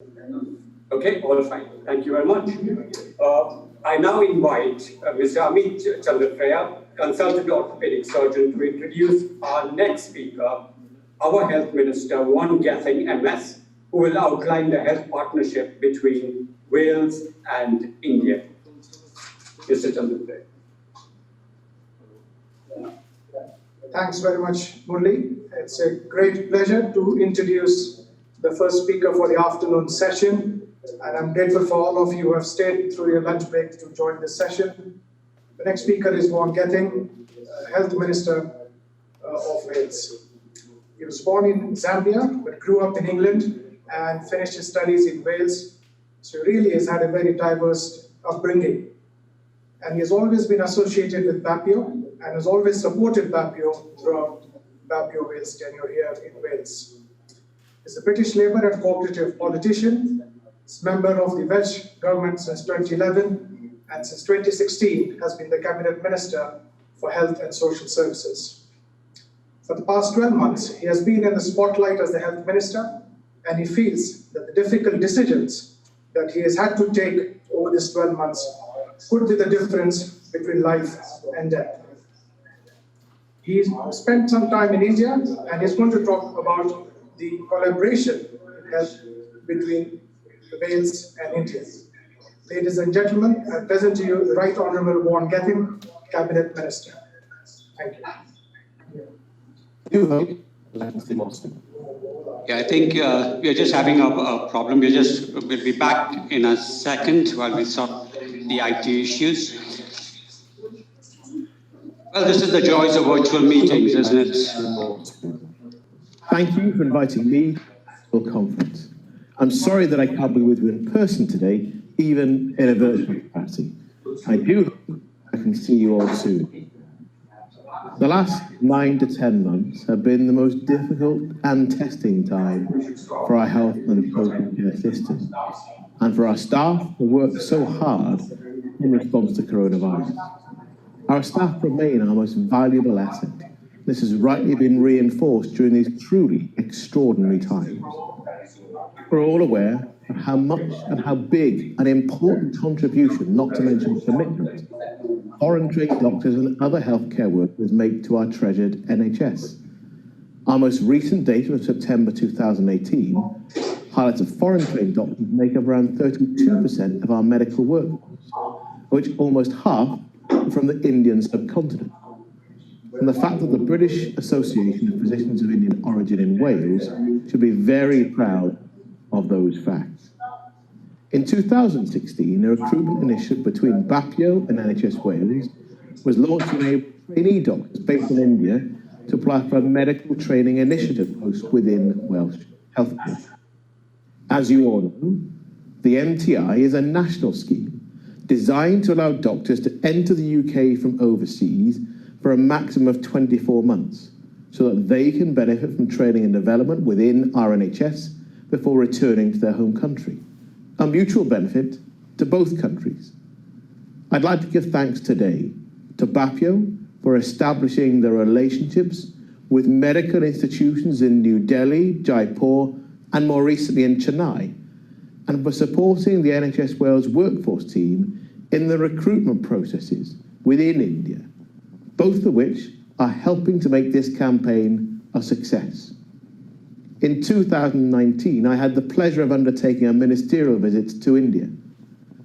Okay, all fine. Thank you very much. I now invite Mr. Amit Chandrafreya, consultant orthopedic surgeon, to introduce our next speaker, our Health Minister, Vaughan Gething, MS, who will outline the health partnership between Wales and India. Mr. Chandrafreya. Thanks very much, Murli. It's a great pleasure to introduce the first speaker for the afternoon session. And I'm grateful for all of you who have stayed through your lunch break to join this session. The next speaker is Vaughan Gething, Health Minister of Wales. He was born in Zambia, but grew up in England and finished his studies in Wales. So he really has had a very diverse upbringing. And he has always been associated with BAPIO and has always supported BAPIO throughout BAPIO Wales' tenure here in Wales. He's a British Labour and cooperative politician. He's a member of the Welsh government since 2011, and since 2016 has been the Cabinet Minister for Health and Social Services. For the past 12 months, he has been in the spotlight as the Health Minister, and he feels that the difficult decisions that he has had to take over these 12 months could be the difference between life and death. He's spent some time in India, and he's going to talk about the collaboration in health between Wales and India. Ladies and gentlemen, I present to you the Right Honourable Vaughan Gething, Cabinet Minister. Thank you. Yeah, I think we are just having a problem. We'll be back in a second while we sort the IT issues. Well, this is the joys of virtual meetings, isn't it? Thank you for inviting me to your conference. I'm sorry that I can't be with you in person today, even in a virtual capacity. I do hope I can see you all soon. The last 9 to 10 months have been the most difficult and testing time for our health and social care system, and for our staff who worked so hard in response to coronavirus. Our staff remain our most valuable asset. This has rightly been reinforced during these truly extraordinary times. We're all aware of how much and how big an important contribution, not to mention commitment, foreign-trained doctors and other healthcare workers make to our treasured NHS. Our most recent data of September 2018 highlights that foreign-trained doctors make up around 32% of our medical workforce, which almost half from the Indian subcontinent. And the fact that the British Association of Physicians of Indian Origin in Wales should be very proud of those facts. In 2016, a recruitment initiative between BAPIO and NHS Wales was launched to enable trainee doctors based in India to apply for a medical training initiative post within Welsh healthcare. As you all know, the MTI is a national scheme designed to allow doctors to enter the UK from overseas for a maximum of 24 months, so that they can benefit from training and development within our NHS before returning to their home country, a mutual benefit to both countries. I'd like to give thanks today to BAPIO for establishing the relationships with medical institutions in New Delhi, Jaipur, and more recently in Chennai, and for supporting the NHS Wales workforce team in the recruitment processes within India, both of which are helping to make this campaign a success. In 2019, I had the pleasure of undertaking a ministerial visit to India.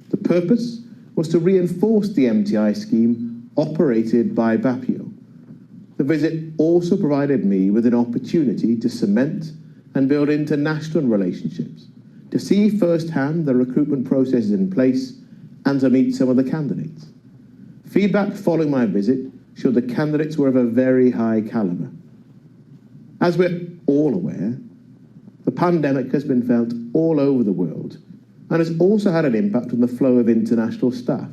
The purpose was to reinforce the MTI scheme operated by BAPIO. The visit also provided me with an opportunity to cement and build international relationships, to see firsthand the recruitment processes in place, and to meet some of the candidates. Feedback following my visit showed the candidates were of a very high caliber. As we're all aware, the pandemic has been felt all over the world and has also had an impact on the flow of international staff.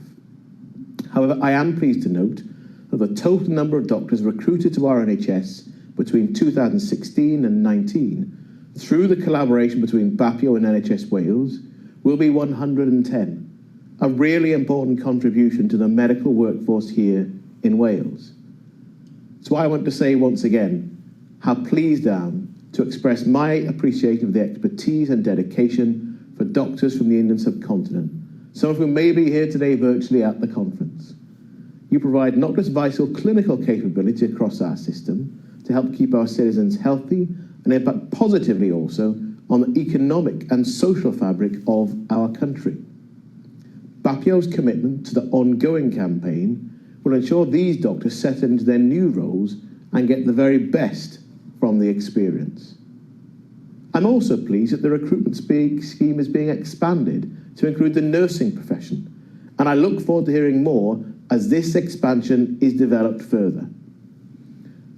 However, I am pleased to note that the total number of doctors recruited to our NHS between 2016 and 19 through the collaboration between BAPIO and NHS Wales will be 110, a really important contribution to the medical workforce here in Wales. So I want to say once again how pleased I am to express my appreciation of the expertise and dedication of doctors from the Indian subcontinent, some of whom may be here today virtually at the conference. You provide not just vital clinical capability across our system to help keep our citizens healthy and impact positively also on the economic and social fabric of our country. BAPIO's commitment to the ongoing campaign will ensure these doctors settle into their new roles and get the very best from the experience. I'm also pleased that the recruitment scheme is being expanded to include the nursing profession, and I look forward to hearing more as this expansion is developed further.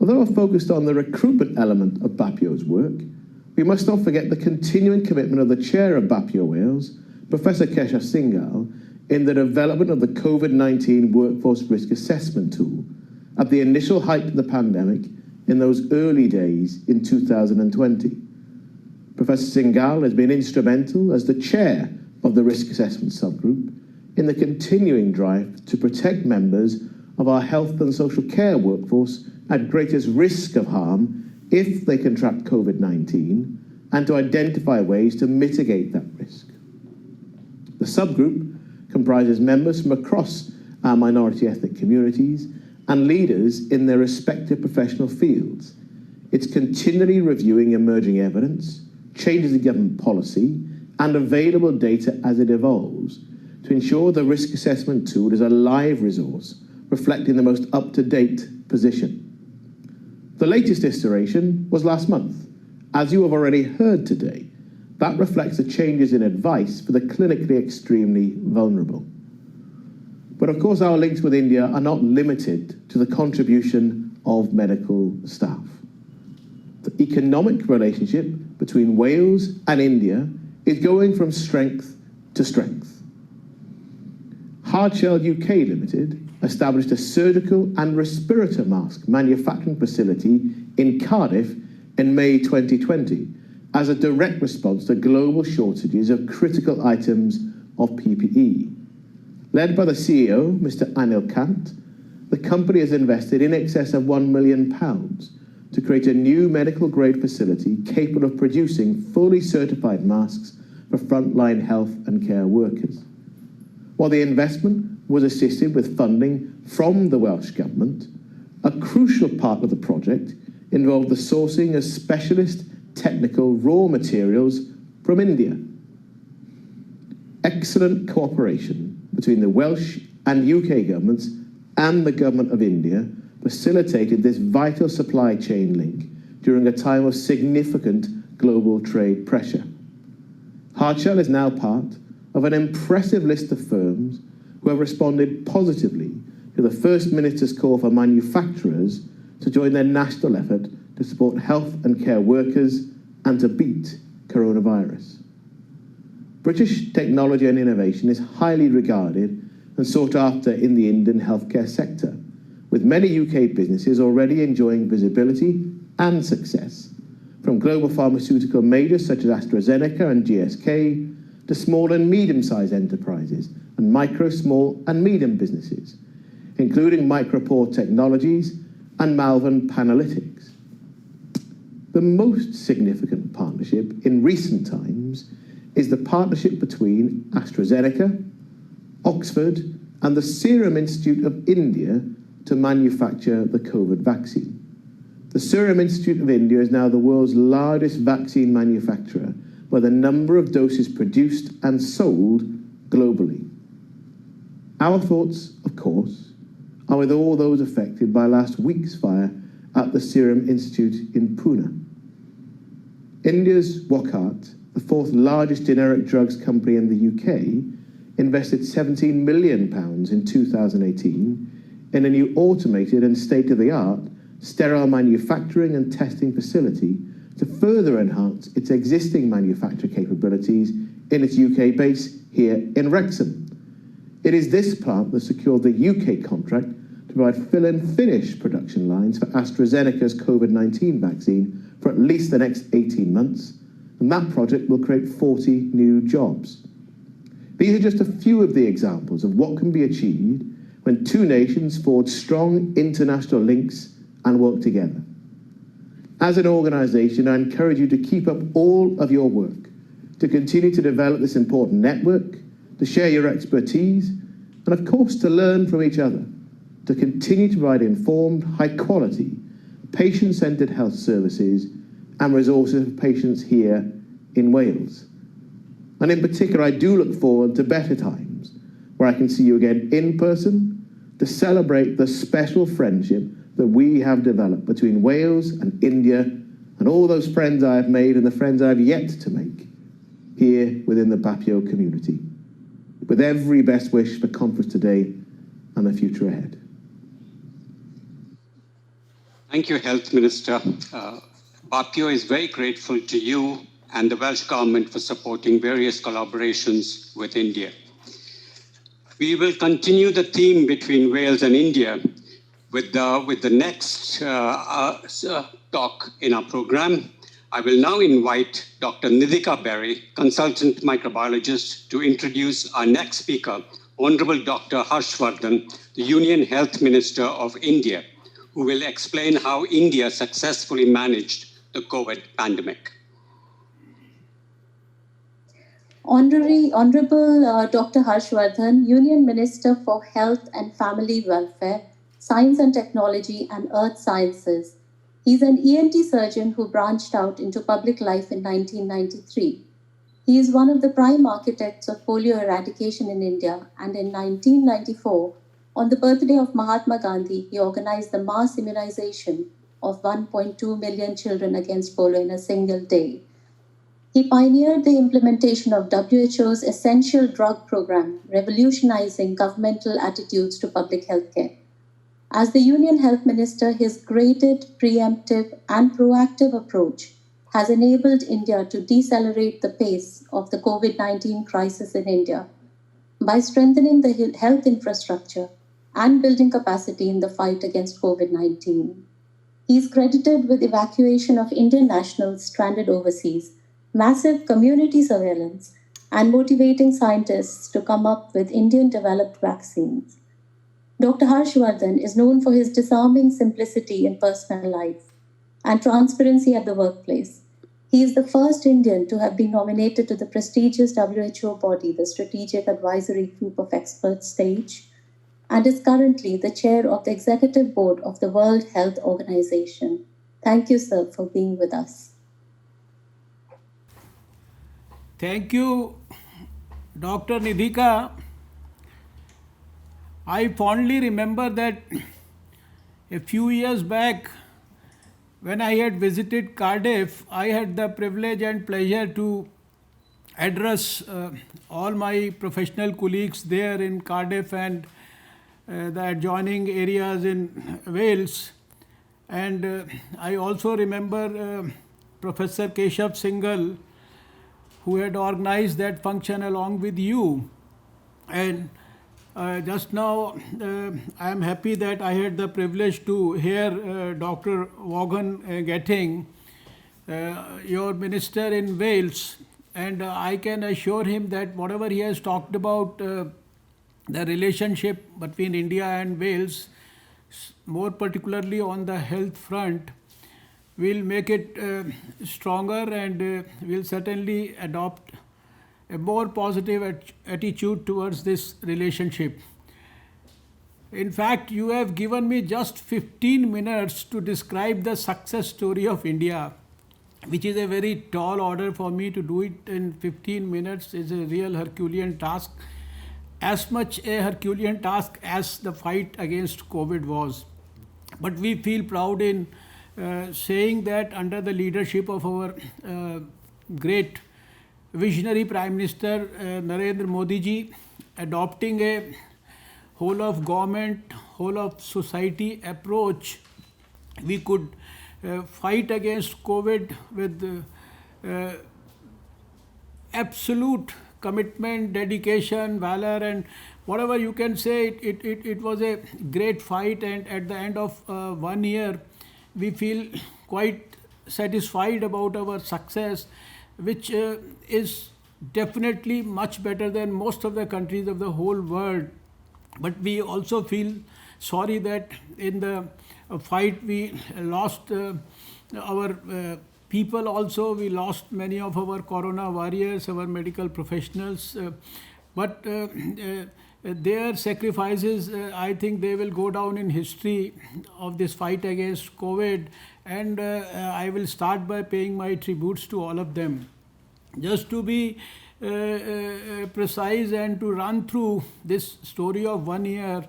Although we're focused on the recruitment element of BAPIO's work, we must not forget the continuing commitment of the chair of BAPIO Wales, Professor Keshav Singhal, in the development of the COVID-19 workforce risk assessment tool at the initial height of the pandemic in those early days in 2020. Professor Singhal has been instrumental as the chair of the risk assessment subgroup in the continuing drive to protect members of our health and social care workforce at greatest risk of harm if they contract COVID-19 and to identify ways to mitigate that risk. The subgroup comprises members from across our minority ethnic communities and leaders in their respective professional fields. It's continually reviewing emerging evidence, changes in government policy, and available data as it evolves to ensure the risk assessment tool is a live resource reflecting the most up-to-date position. The latest iteration was last month. As you have already heard today, that reflects the changes in advice for the clinically extremely vulnerable. But of course, our links with India are not limited to the contribution of medical staff. The economic relationship between Wales and India is going from strength to strength. Hardshell UK Limited established a surgical and respirator mask manufacturing facility in Cardiff in May 2020 as a direct response to global shortages of critical items of PPE. Led by the CEO, Mr. Anil Kant, the company has invested in excess of £1 million to create a new medical-grade facility capable of producing fully certified masks for frontline health and care workers. While the investment was assisted with funding from the Welsh Government, a crucial part of the project involved the sourcing of specialist technical raw materials from India. Excellent cooperation between the Welsh and UK governments and the Government of India facilitated this vital supply chain link during a time of significant global trade pressure. Hardshell is now part of an impressive list of firms who have responded positively to the First Minister's call for manufacturers to join their national effort to support health and care workers and to beat coronavirus. British technology and innovation is highly regarded and sought after in the Indian healthcare sector, with many UK businesses already enjoying visibility and success, from global pharmaceutical majors such as AstraZeneca and GSK, to small and medium-sized enterprises and micro, small and medium businesses, including Micropore Technologies and Malvern Panalytics. The most significant partnership in recent times is the partnership between AstraZeneca, Oxford, and the Serum Institute of India to manufacture the COVID vaccine. The Serum Institute of India is now the world's largest vaccine manufacturer by the number of doses produced and sold globally. Our thoughts, of course, are with all those affected by last week's fire at the Serum Institute in Pune. India's Wockhardt, the fourth largest generic drugs company in the UK, invested £17 million in 2018 in a new automated and state-of-the-art sterile manufacturing and testing facility to further enhance its existing manufacturing capabilities in its UK base here in Wrexham. It is this plant that secured the UK contract to provide fill and finish production lines for AstraZeneca's COVID-19 vaccine for at least the next 18 months, and that project will create 40 new jobs. These are just a few of the examples of what can be achieved when two nations forge strong international links and work together. As an organisation, I encourage you to keep up all of your work to continue to develop this important network, to share your expertise, and of course to learn from each other, to continue to provide informed, high-quality, patient-centred health services and resources for patients here in Wales. And in particular, I do look forward to better times where I can see you again in person to celebrate the special friendship that we have developed between Wales and India and all those friends I have made and the friends I have yet to make here within the Bapio community. With every best wish for conference today and the future ahead. Thank you, Health Minister. Bapio is very grateful to you and the Welsh Government for supporting various collaborations with India. We will continue the theme between Wales and India with the next talk in our program. I will now invite Dr. Nidhika Berry, consultant microbiologist, to introduce our next speaker, Honorable Dr. Harshvardhan, the Union Health Minister of India, who will explain how India successfully managed the COVID pandemic. Honorable Dr. Harshvardhan, Union Minister for Health and Family Welfare, Science and Technology and Earth Sciences. He's an ENT surgeon who branched out into public life in 1993. He is one of the prime architects of polio eradication in India, and in 1994, on the birthday of Mahatma Gandhi, he organized the mass immunization of 1.2 million children against polio in a single day. He pioneered the implementation of WHO's Essential Drug Program, revolutionizing governmental attitudes to public health care. As the Union Health Minister, his graded, preemptive, and proactive approach has enabled India to decelerate the pace of the COVID-19 crisis in India by strengthening the health infrastructure and building capacity in the fight against COVID-19. He is credited with evacuation of Indian nationals stranded overseas, massive community surveillance, and motivating scientists to come up with Indian-developed vaccines. Dr. Harshvardhan is known for his disarming simplicity in personal life and transparency at the workplace. He is the first Indian to have been nominated to the prestigious WHO body, the Strategic Advisory Group of Experts stage, and is currently the chair of the Executive Board of the World Health Organization. Thank you, sir, for being with us. Thank you, Dr. Nidhika. I fondly remember that a few years back, when I had visited Cardiff, I had the privilege and pleasure to address all my professional colleagues there in Cardiff and the adjoining areas in Wales. And I also remember Professor Keshav Singhal, who had organized that function along with you. And just now, I am happy that I had the privilege to hear Dr. Vaughan Getting, your minister in Wales, and I can assure him that whatever he has talked about the relationship between India and Wales, more particularly on the health front, will make it stronger and will certainly adopt a more positive attitude towards this relationship. In fact, you have given me just 15 minutes to describe the success story of India, which is a very tall order. For me to do it in 15 minutes is a real Herculean task, as much a Herculean task as the fight against COVID was. But we feel proud in saying that under the leadership of our great visionary Prime Minister Narendra Modi ji, adopting a whole of government, whole of society approach, we could fight against COVID with absolute commitment, dedication, valor, and whatever you can say. It was a great fight, and at the end of 1 year, we feel quite satisfied about our success, which is definitely much better than most of the countries of the whole world. But we also feel sorry that in the fight we lost our people also. We lost many of our corona warriors, our medical professionals, but their sacrifices, I think they will go down in history of this fight against COVID, and I will start by paying my tributes to all of them. Just to be precise and to run through this story of 1 year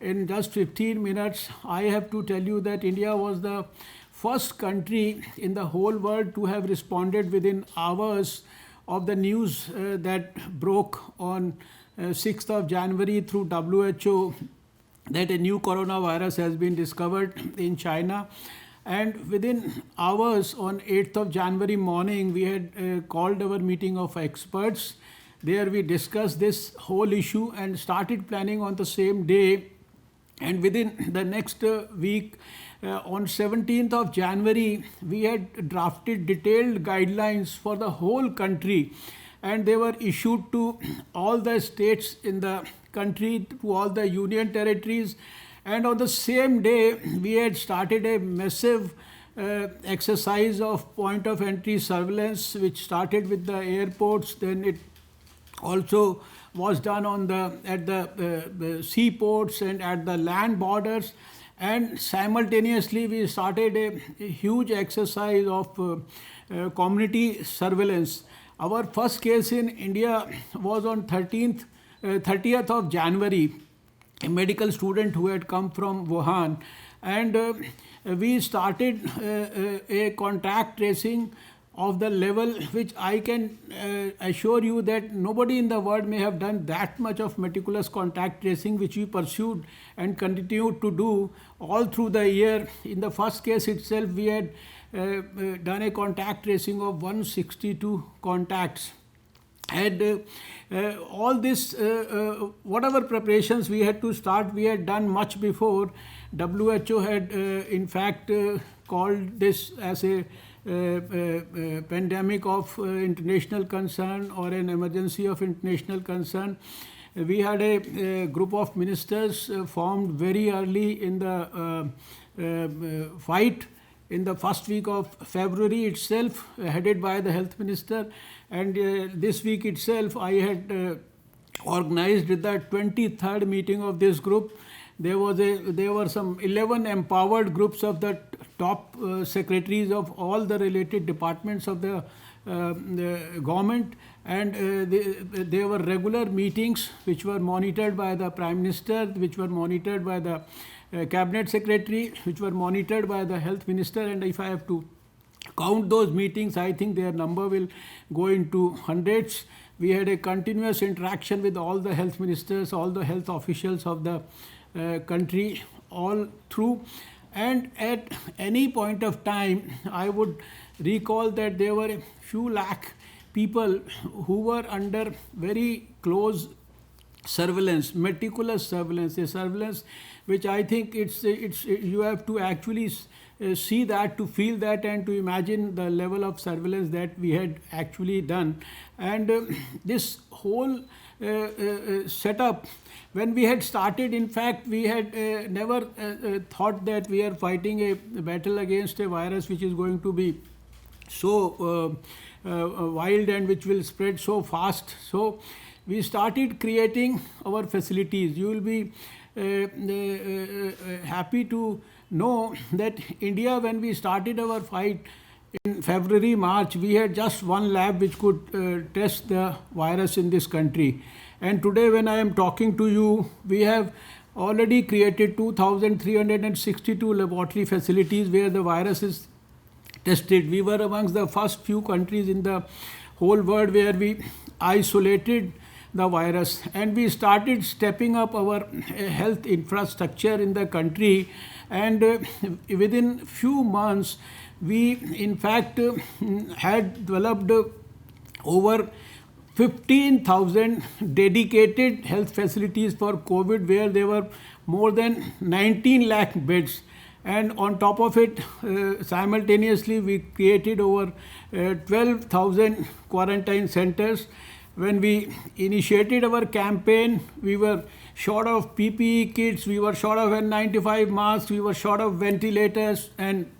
in just 15 minutes, I have to tell you that India was the first country in the whole world to have responded within hours of the news that broke on 6th of January through WHO that a new coronavirus has been discovered in China. And within hours on 8th of January morning, we had called our meeting of experts. There we discussed this whole issue and started planning on the same day. And within the next week, on 17th of January, we had drafted detailed guidelines for the whole country, and they were issued to all the states in the country, to all the union territories. And on the same day, we had started a massive exercise of point of entry surveillance, which started with the airports. Then it also was done on at the seaports and at the land borders. And simultaneously, we started a huge exercise of community surveillance. Our first case in India was on 30th of January, a medical student who had come from Wuhan. And we started a contact tracing of the level which I can assure you that nobody in the world may have done that much of meticulous contact tracing, which we pursued and continued to do all through the year. In the first case itself, we had done a contact tracing of 162 contacts. And all this, whatever preparations we had to start, we had done much before. WHO had in fact called this as a pandemic of international concern or an emergency of international concern. We had a group of ministers formed very early in the fight in the first week of February itself, headed by the health minister. And this week itself, I had organized the 23rd meeting of this group. There were some 11 empowered groups of the top secretaries of all the related departments of the government, and there were regular meetings which were monitored by the Prime Minister, which were monitored by the Cabinet Secretary, which were monitored by the Health Minister. And if I have to count those meetings, I think their number will go into hundreds. We had a continuous interaction with all the health ministers, all the health officials of the country all through. And at any point of time, I would recall that there were a few lakh people who were under very close surveillance, meticulous surveillance, a surveillance which I think it's you have to actually see that, to feel that, and to imagine the level of surveillance that we had actually done. And this whole setup, when we had started, in fact, we had never thought that we are fighting a battle against a virus which is going to be so wild and which will spread so fast. So we started creating our facilities. You will be happy to know that India, when we started our fight in February, March, we had just one lab which could test the virus in this country. And today, when I am talking to you, we have already created 2,362 laboratory facilities where the virus is tested. We were amongst the first few countries in the whole world where we isolated the virus, and we started stepping up our health infrastructure in the country. And within few months, we in fact had developed over 15,000 dedicated health facilities for COVID, where there were more than 19 lakh beds. And on top of it, simultaneously, we created over 12,000 quarantine centers. When we initiated our campaign, we were short of PPE kits, we were short of N95 masks, we were short of ventilators, and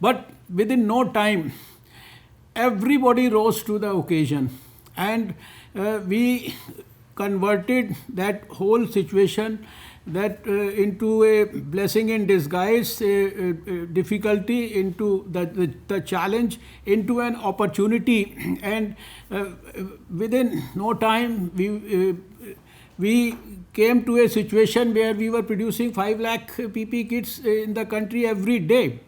But within no time, everybody rose to the occasion, and we converted that whole situation into a blessing in disguise, difficulty into the challenge into an opportunity, and within no time we came to a situation where we were producing 5 lakh PP kits in the country every day.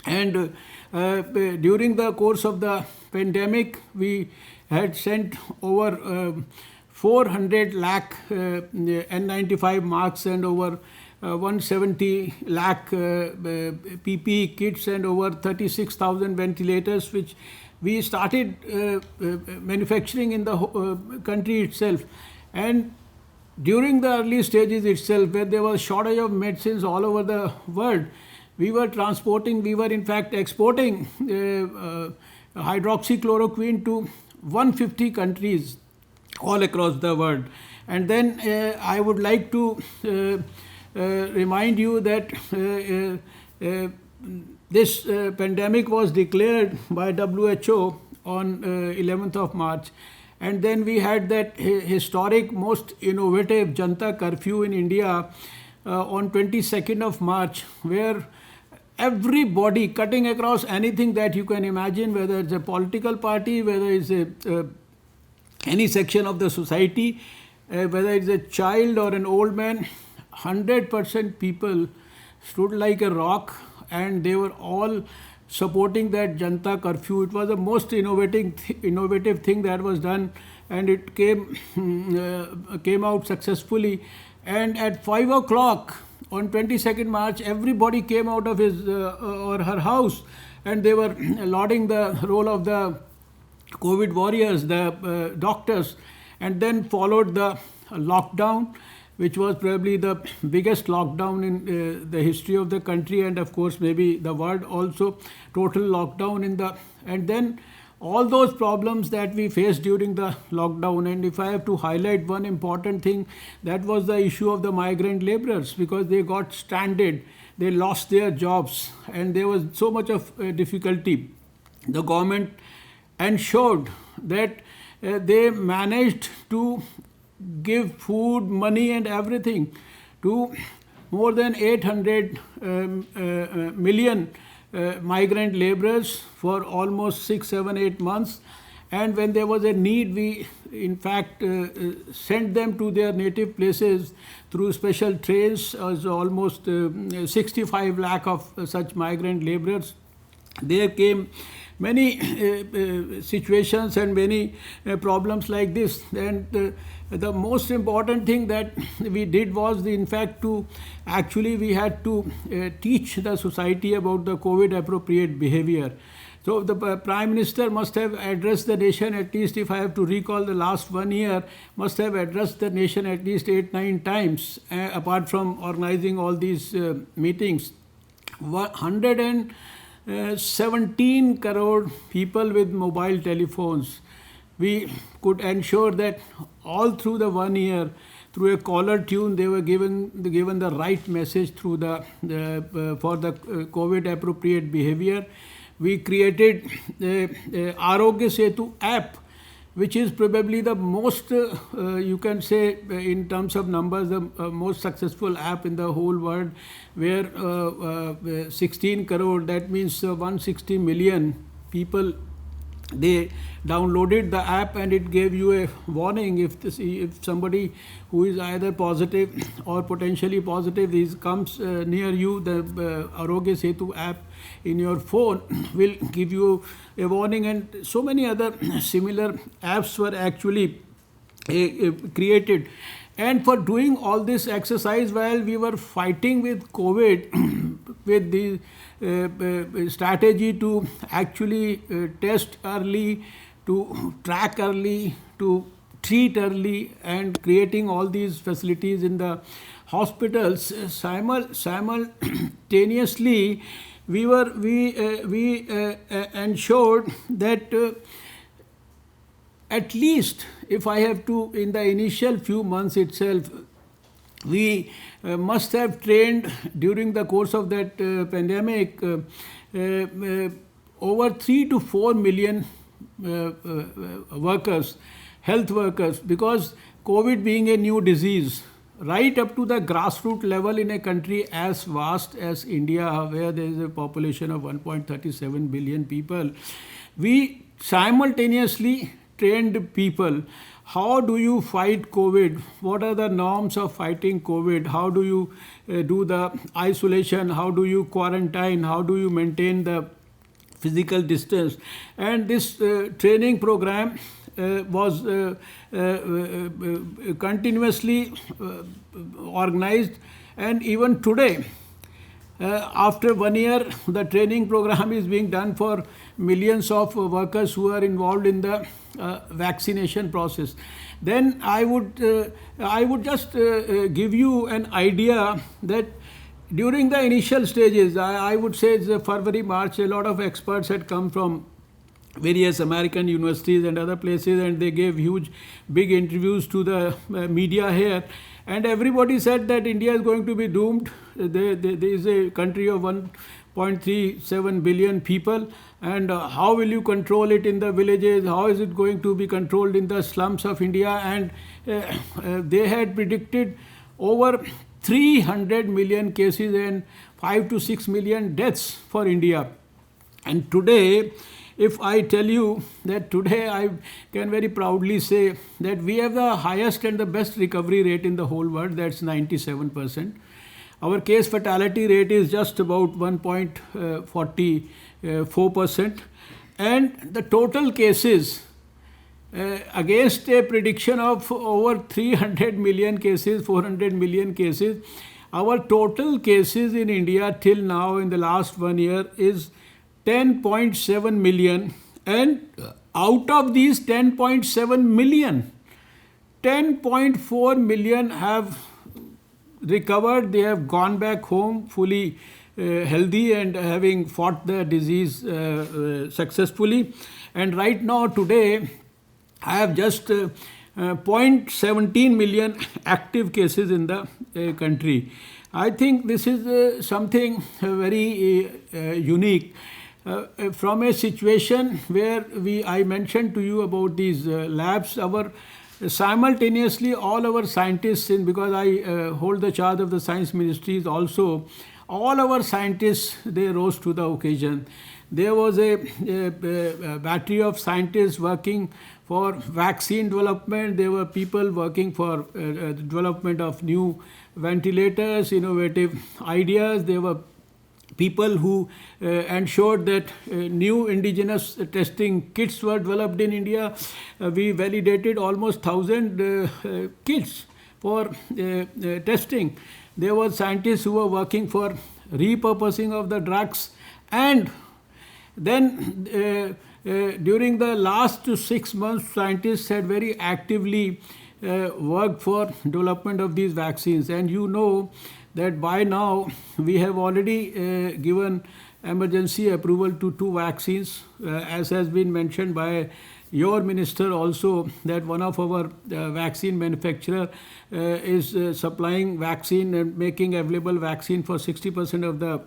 And during the course of the pandemic, we had sent over 400 lakh N95 masks and over 170 lakh PPE kits and over 36,000 ventilators, which we started manufacturing in the country itself. And during the early stages itself, where there was shortage of medicines all over the world, we were in fact exporting hydroxychloroquine to 150 countries all across the world. And then I would like to remind you that this pandemic was declared by WHO on 11th of March. And then we had that historic, most innovative Janta curfew in India on 22nd of March, where everybody, cutting across anything that you can imagine, whether it's a political party, whether it's any section of the society, whether it's a child or an old man, 100% people stood like a rock, and they were all supporting that Janta curfew. It was the most innovative thing that was done, and it came out successfully. And at 5 o'clock on 22nd March, everybody came out of his or her house, and they were lauding the role of the COVID warriors, the doctors. And then followed the lockdown, which was probably the biggest lockdown in the history of the country, and of course maybe the world also. Total lockdown and then all those problems that we faced during the lockdown. And if I have to highlight one important thing, that was the issue of the migrant laborers, because they got stranded, they lost their jobs, and there was so much of difficulty. The government ensured that they managed to give food, money and everything to more than 800 million migrant laborers for almost 6, 7, 8 months. And when there was a need, we in fact sent them to their native places through special trains, as almost 65 lakh of such migrant laborers. There came many situations and many problems like this. And the most important thing that we did was, in fact, we had to teach the society about the COVID appropriate behavior. So the Prime Minister must have addressed the nation, at least if I have to recall the last 1 year, must have addressed the nation at least 8, 9 times, apart from organizing all these meetings. 117 crore people with mobile telephones. We could ensure that all through the 1 year, through a caller tune, they were given the right message through for the COVID appropriate behavior. We created the Arogya Setu app, which is probably the most, you can say in terms of numbers, the most successful app in the whole world, where 16 crore, that means 160 million people, they downloaded the app, and it gave you a warning if somebody who is either positive or potentially positive comes near you. The Arogya Setu app in your phone will give you a warning, and so many other similar apps were actually created. And for doing all this exercise while we were fighting with COVID, with the strategy to actually test early, to track early, to treat early, and creating all these facilities in the hospitals, simultaneously we ensured that at least, if I have to, in the initial few months itself, we must have trained during the course of that pandemic over 3 to 4 million workers, health workers, because COVID being a new disease, right up to the grassroots level in a country as vast as India, where there is a population of 1.37 billion people, we simultaneously trained people. How do you fight COVID? What are the norms of fighting COVID? How do you do the isolation? How do you quarantine? How do you maintain the physical distance? And this training program was continuously organized, and even today, after 1 year, the training program is being done for millions of workers who are involved in the vaccination process. Then I would just give you an idea that during the initial stages, I would say it's February, March, a lot of experts had come from various American universities and other places, and they gave big interviews to the media here, and everybody said that India is going to be doomed. There is a country of 1.37 billion people, and how will you control it in the villages? How is it going to be controlled in the slums of India? And they had predicted over 300 million cases and 5 to 6 million deaths for India. And today, if I tell you that today I can very proudly say that we have the highest and the best recovery rate in the whole world, that's 97%. Our case fatality rate is just about 1.44%. And the total cases, against a prediction of over 300 million cases, 400 million cases, our total cases in India till now in the last 1 year is 10.7 million, and out of these 10.7 million, 10.4 million have recovered. They have gone back home fully healthy and having fought the disease successfully. And right now today I have just 0.17 million active cases in the country. I think this is something very unique. From a situation where I mentioned to you about these labs, simultaneously all our scientists, because I hold the charge of the science ministries also, all our scientists, they rose to the occasion. There was a battery of scientists working for vaccine development. There were people working for development of new ventilators, innovative ideas. There were people who ensured that new indigenous testing kits were developed in India. We validated almost 1,000 kits for testing. There were scientists who were working for repurposing of the drugs. And then during the last 6 months, scientists had very actively worked for development of these vaccines. And you know that by now we have already given emergency approval to 2 vaccines, as has been mentioned by your minister also, that one of our vaccine manufacturer is supplying vaccine and making available vaccine for 60% of the,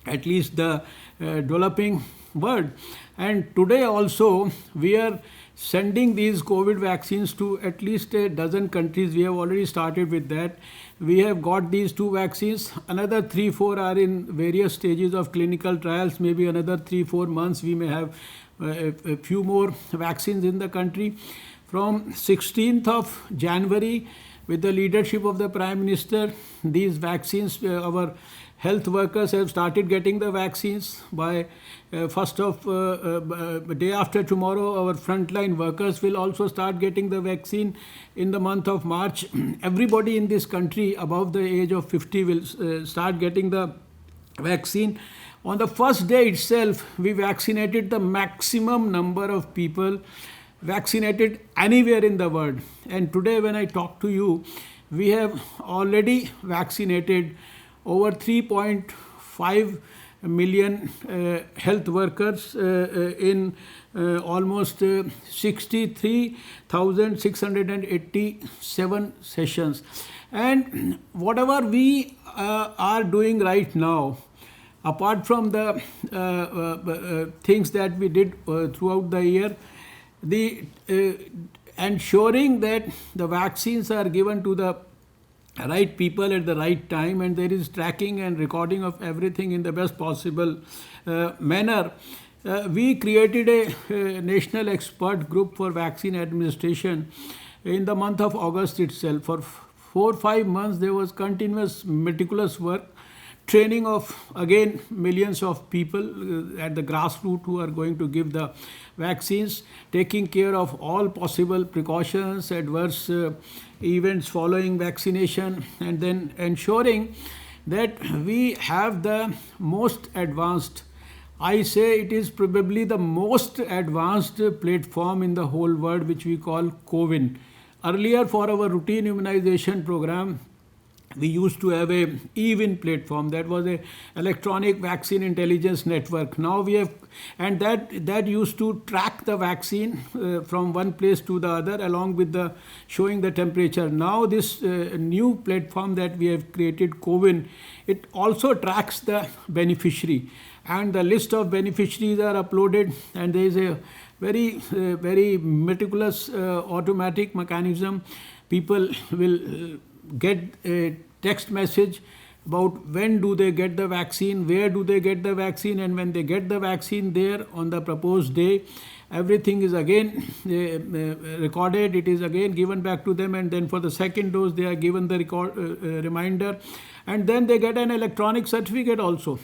at least the developing world. And today also we are sending these COVID vaccines to at least a dozen countries. We have already started with that. We have got these 2 vaccines. Another 3-4 are in various stages of clinical trials. Maybe another 3-4 months we may have a few more vaccines in the country. From 16th of January, with the leadership of the Prime Minister, these vaccines, our health workers have started getting the vaccines. By first of day after tomorrow, our frontline workers will also start getting the vaccine. In the month of March, everybody in this country above the age of 50 will start getting the vaccine. On the first day itself, we vaccinated the maximum number of people vaccinated anywhere in the world. And today when I talk to you, we have already vaccinated over 3.5 million health workers in almost 63,687 sessions. And whatever we are doing right now, apart from the things that we did throughout the year, the ensuring that the vaccines are given to the right people at the right time, and there is tracking and recording of everything in the best possible manner. We created a national expert group for vaccine administration in the month of August itself. For 4-5 months, there was continuous, meticulous work, training of, again, millions of people at the grassroots who are going to give the vaccines, taking care of all possible precautions, adverse events following vaccination, and then ensuring that we have the most advanced, I say it is probably the most advanced platform in the whole world, which we call CoWIN. Earlier, for our routine immunization program, we used to have a eWIN platform, that was a electronic vaccine intelligence network. Now we have, and that used to track the vaccine from one place to the other, along with the showing the temperature. Now this new platform that we have created, CoWIN, it also tracks the beneficiary, and the list of beneficiaries are uploaded, and there is a very meticulous automatic mechanism. People will get a text message about when do they get the vaccine, where do they get the vaccine, and when they get the vaccine there on the proposed day, everything is again recorded. It is again given back to them, and then for the second dose they are given the reminder, and then they get an electronic certificate also.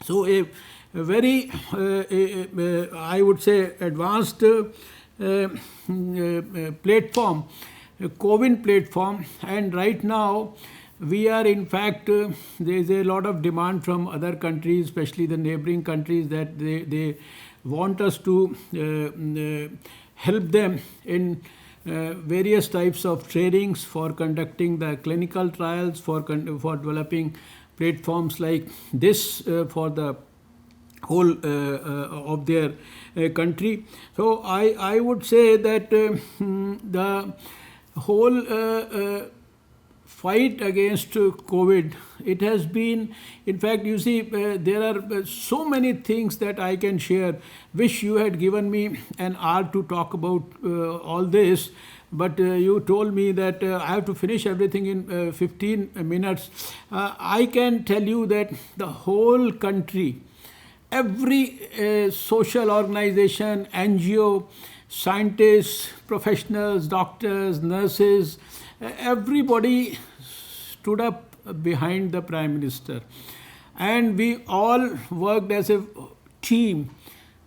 So a very I would say advanced platform, CoWIN platform. And right now we are, in fact, there is a lot of demand from other countries, especially the neighboring countries, that they want us to help them in various types of trainings for conducting the clinical trials, for developing platforms like this for the whole of their country. So I would say that the whole fight against COVID, it has been, in fact, you see, there are so many things that I can share. Wish you had given me an hour to talk about all this, but you told me that I have to finish everything in 15 minutes. I can tell you that the whole country, every social organization, NGO, scientists, professionals, doctors, nurses, everybody stood up behind the Prime Minister, and we all worked as a team,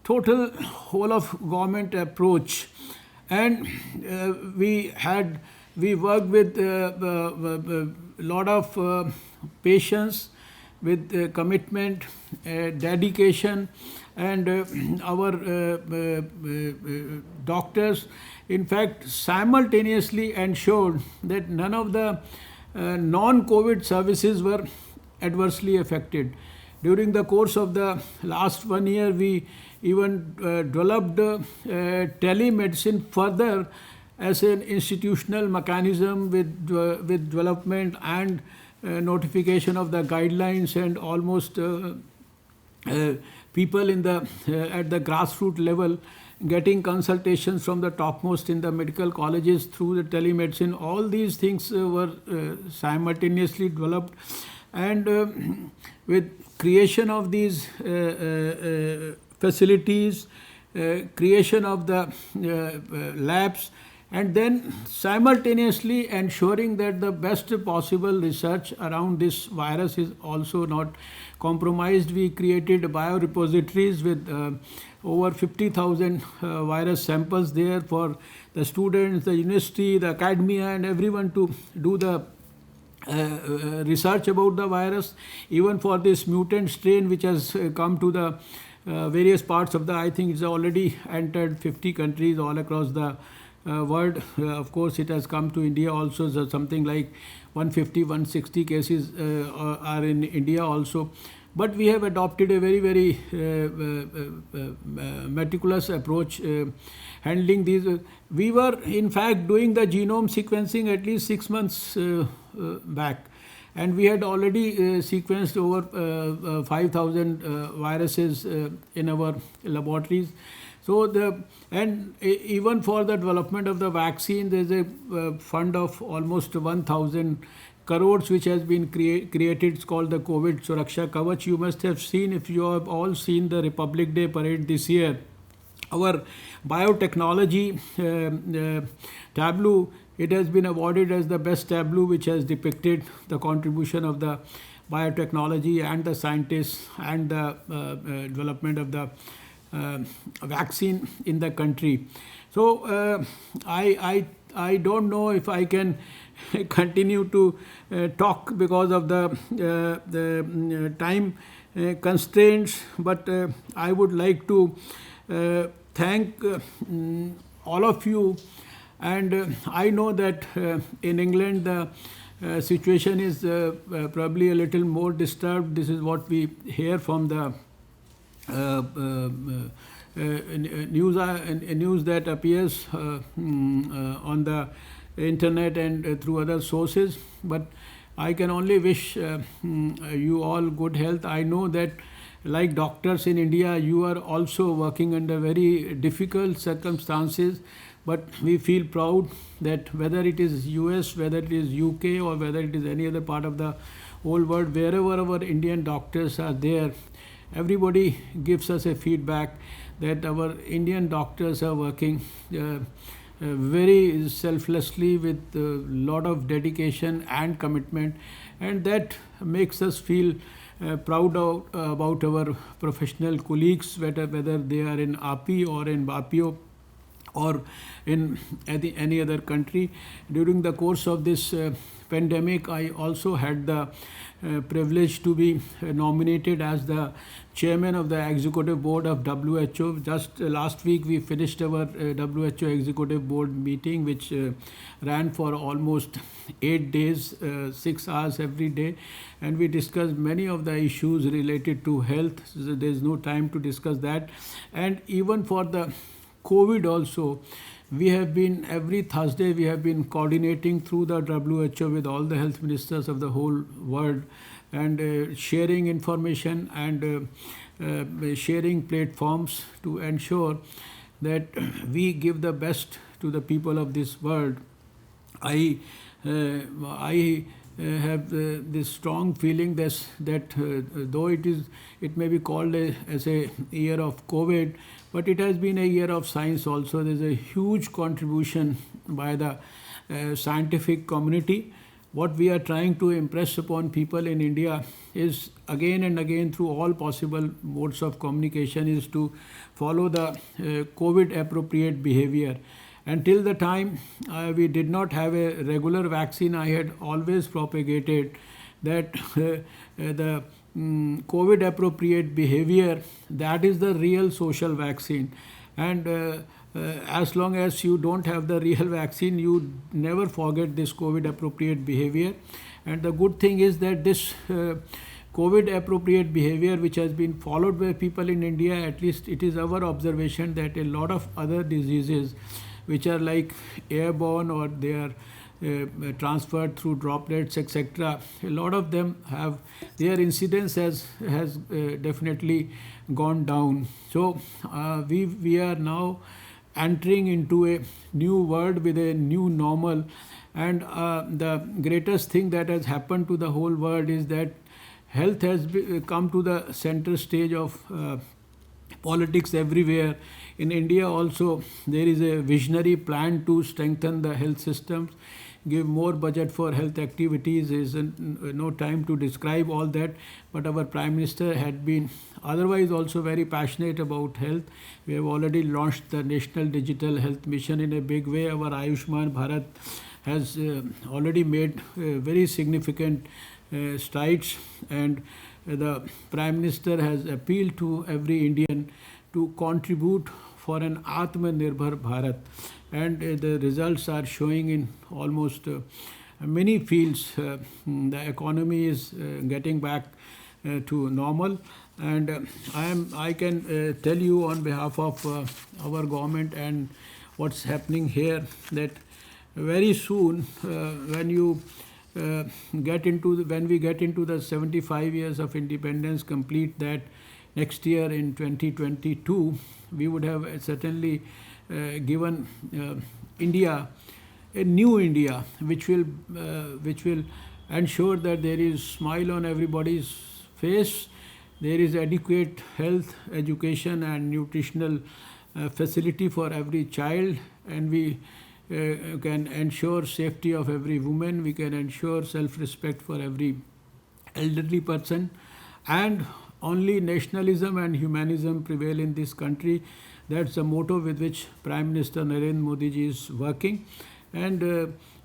total whole of government approach. And we worked with a lot of patience, with commitment, dedication, and our doctors, in fact, simultaneously ensured that none of the non-COVID services were adversely affected. During the course of the last 1 year, we even developed telemedicine further as an institutional mechanism, with development and notification of the guidelines, and almost people in the at the grassroots level getting consultations from the topmost in the medical colleges through the telemedicine. All these things were simultaneously developed, and with creation of these facilities, creation of the labs, and then simultaneously ensuring that the best possible research around this virus is also not compromised. We created biorepositories with over 50,000 virus samples there for the students, the university, the academia, and everyone to do the research about the virus. Even for this mutant strain which has come to the various parts of the, I think it's already entered 50 countries all across the world. Of course, it has come to India also, so something like 150-160 cases are in India also. But we have adopted a very meticulous approach handling these. We were in fact doing the genome sequencing at least 6 months back, and we had already sequenced over 5,000 viruses in our laboratories. So even for the development of the vaccine, there's a fund of almost 1,000 crores which has been created. It's called the COVID Suraksha Kavach. You must have seen, if you have all seen the Republic Day parade this year, our biotechnology tableau, it has been awarded as the best tableau which has depicted the contribution of the biotechnology and the scientists and the development of the vaccine in the country. So I don't know if I can continue to talk because of the time constraints, but I would like to thank all of you. And I know that in England the situation is probably a little more disturbed. This is what we hear from the news that appears on the internet and through other sources. But I can only wish you all good health. I know that, like doctors in India, you are also working under very difficult circumstances, but we feel proud that whether it is US, whether it is UK, or whether it is any other part of the whole world, wherever our Indian doctors are there, everybody gives us a feedback that our Indian doctors are working very selflessly with a lot of dedication and commitment, and that makes us feel proud about our professional colleagues, whether they are in API or in BAPIO or in any other country. During the course of this pandemic, I also had the privilege to be nominated as the chairman of the executive board of WHO. Just last week we finished our WHO executive board meeting, which ran for almost 8 days, 6 hours every day, and we discussed many of the issues related to health. So there's no time to discuss that. And even for the COVID also, we have been, every Thursday we have been coordinating through the WHO with all the health ministers of the whole world, and sharing information and sharing platforms to ensure that we give the best to the people of this world. I have this strong feeling that though it may be called as a year of COVID, but it has been a year of science also. There's a huge contribution by the scientific community. What we are trying to impress upon people in India is, again and again through all possible modes of communication, is to follow the COVID appropriate behavior. Until the time we did not have a regular vaccine, I had always propagated that the COVID appropriate behavior, that is the real social vaccine. And as long as you don't have the real vaccine, you never forget this COVID appropriate behavior. And the good thing is that this COVID appropriate behavior, which has been followed by people in India, at least it is our observation that a lot of other diseases which are like airborne or they are transferred through droplets, etc., a lot of them have, their incidence has definitely gone down. So we are now entering into a new world with a new normal, and the greatest thing that has happened to the whole world is that health has come to the center stage of politics everywhere. In India also, there is a visionary plan to strengthen the health systems, give more budget for health activities. There is no time to describe all that, but our Prime Minister had been otherwise also very passionate about health. We have already launched the National Digital Health Mission in a big way. Our Ayushman Bharat has already made very significant strides, and the Prime Minister has appealed to every Indian to contribute for an Atmanirbhar Bharat, and the results are showing in almost many fields. The economy is getting back to normal, and I can tell you on behalf of our government and what's happening here that very soon when you when we get into the 75 years of independence, complete that next year in 2022, we would have certainly given India a new India, which will ensure that there is smile on everybody's face, there is adequate health, education and nutritional facility for every child, and we can ensure safety of every woman, we can ensure self-respect for every elderly person, and only nationalism and humanism prevail in this country. That's the motto with which Prime Minister Narendra Modi ji is working, and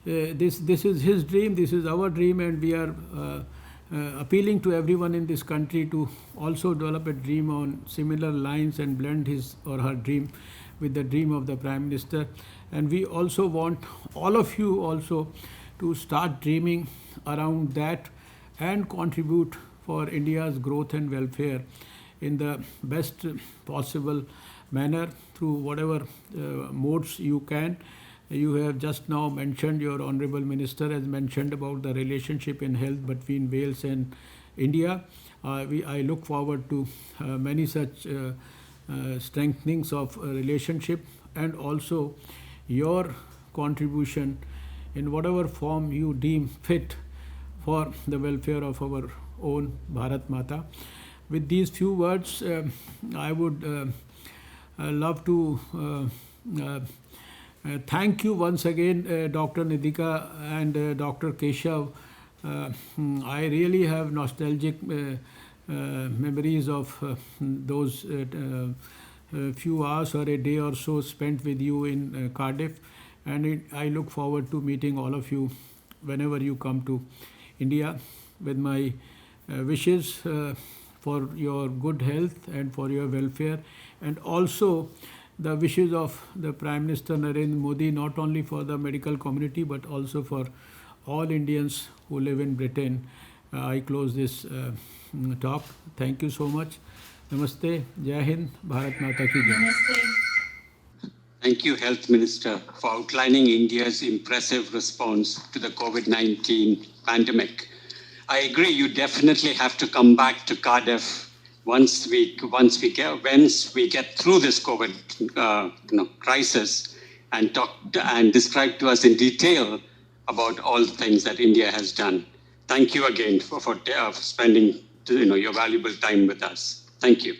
this is his dream, this is our dream, and we are appealing to everyone in this country to also develop a dream on similar lines and blend his or her dream with the dream of the Prime Minister. And we also want all of you also to start dreaming around that and contribute for India's growth and welfare in the best possible manner through whatever modes you can. You have just now mentioned, your Honorable Minister has mentioned about the relationship in health between Wales and India. I look forward to many such strengthenings of relationship, and also your contribution in whatever form you deem fit for the welfare of our own Bharat Mata. With these few words, I would love to thank you once again, Dr. Nidhika and Dr. Keshav. I really have nostalgic memories of those few hours or a day or so spent with you in Cardiff, and I look forward to meeting all of you whenever you come to India, with my wishes for your good health and for your welfare, and also the wishes of the Prime Minister Narendra Modi, not only for the medical community but also for all Indians who live in Britain. I close this talk. Thank you so much. Namaste. Jai Hind. Bharat Mata ki Jai. Thank you, Health Minister, for outlining India's impressive response to the COVID-19 pandemic. I agree, you definitely have to come back to Cardiff once we get through this COVID crisis, and talk and describe to us in detail about all the things that India has done. Thank you again for spending your valuable time with us. Thank you.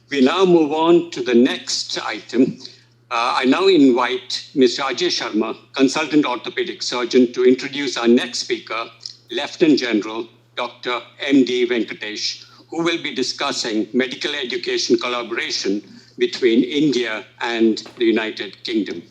We now move on to the next item. I now invite Mr. Ajay Sharma, Consultant Orthopedic Surgeon, to introduce our next speaker, Lieutenant General Dr. M.D. Venkatesh, who will be discussing medical education collaboration between India and the United Kingdom.